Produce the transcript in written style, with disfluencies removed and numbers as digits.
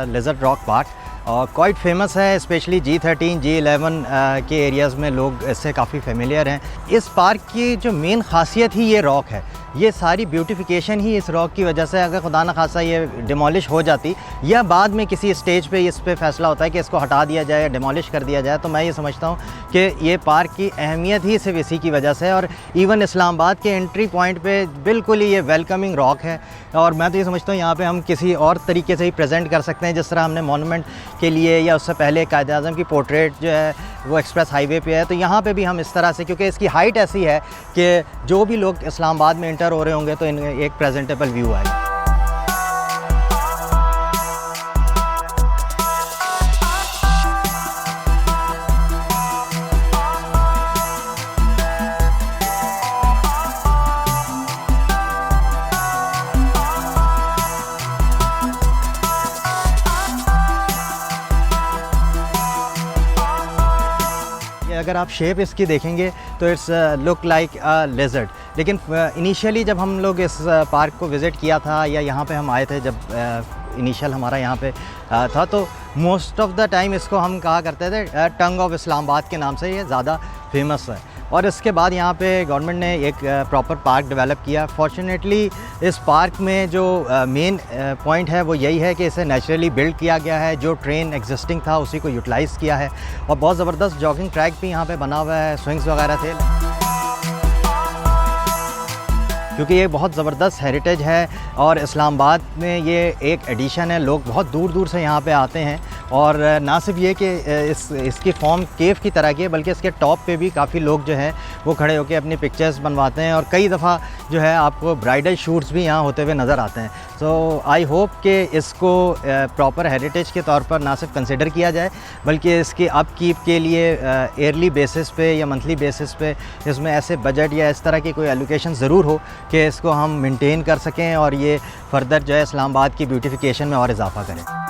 Lizard rock park और quite famous है, specially G13 G11 के एरियाज़ में लोग इससे काफ़ी फेमिलियर हैं। इस पार्क की जो मेन खासियत ही ये रॉक है, ये सारी ब्यूटिफिकेशन ही इस रॉक की वजह से। अगर खुदा न खासा ये डिमोलिश हो जाती या बाद में किसी स्टेज पे इस पे फैसला होता है कि इसको हटा दिया जाए या डिमोलिश कर दिया जाए, तो मैं ये समझता हूँ कि ये पार्क की अहमियत ही सिर्फ इसी की वजह से है। और इवन इस्लामाबाद के एंट्री पॉइंट पे बिल्कुल ही ये वेलकमिंग रॉक है। और मैं तो ये समझता हूँ यहाँ पे हम किसी और तरीके से ही प्रेजेंट कर सकते हैं, जिस तरह हमने मॉन्यूमेंट के लिए या उससे पहले कायद-ए-आज़म की पोर्ट्रेट जो है वो एक्सप्रेस हाईवे पे है, तो यहाँ पे भी हम इस तरह से, क्योंकि इसकी हाइट ऐसी है कि जो भी लोग इस्लामाबाद में एंटर हो रहे होंगे तो इनमें एक प्रेजेंटेबल व्यू आएगा। अगर आप शेप इसकी देखेंगे तो it's look like a lizard, लेकिन इनिशियली जब हम लोग इस पार्क को विज़िट किया था या यहाँ पे हम आए थे, जब इनिशियल हमारा यहाँ पे था, तो मोस्ट ऑफ द टाइम इसको हम कहा करते थे टंग ऑफ इस्लामाबाद के नाम से ये ज़्यादा फेमस है। और इसके बाद यहाँ पे गवर्नमेंट ने एक प्रॉपर पार्क डेवलप किया। फॉर्चुनेटली इस पार्क में जो मेन पॉइंट है वो यही है कि इसे नेचुरली बिल्ड किया गया है, जो ट्रेन एग्जिस्टिंग था उसी को यूटिलाइज़ किया है। और बहुत ज़बरदस्त जॉगिंग ट्रैक भी यहाँ पे बना हुआ है, स्विंग्स वगैरह थे, क्योंकि ये बहुत ज़बरदस्त हेरिटेज है। और इस्लामाबाद में ये एक एडिशन है, लोग बहुत दूर दूर से यहाँ पे आते हैं। और ना सिर्फ ये कि इसकी फॉर्म केव की तरह की है, बल्कि इसके टॉप पे भी काफ़ी लोग जो हैं वो खड़े होकर अपनी पिक्चर्स बनवाते हैं। और कई दफ़ा जो है आपको ब्राइडल शूट्स भी यहाँ होते हुए नज़र आते हैं। सो आई होप कि इसको प्रॉपर हेरिटेज के तौर पर ना सिर्फ कंसिडर किया जाए, बल्कि इसकी अपकीप के लिए ईयरली बेसिस पे या मंथली बेसिस पे इसमें ऐसे बजट या इस तरह की कोई एलोकेशन ज़रूर हो कि इसको हम मेंटेन कर सकें और ये फर्दर जो है इस्लामाबाद की ब्यूटिफिकेशन में और इजाफा करें।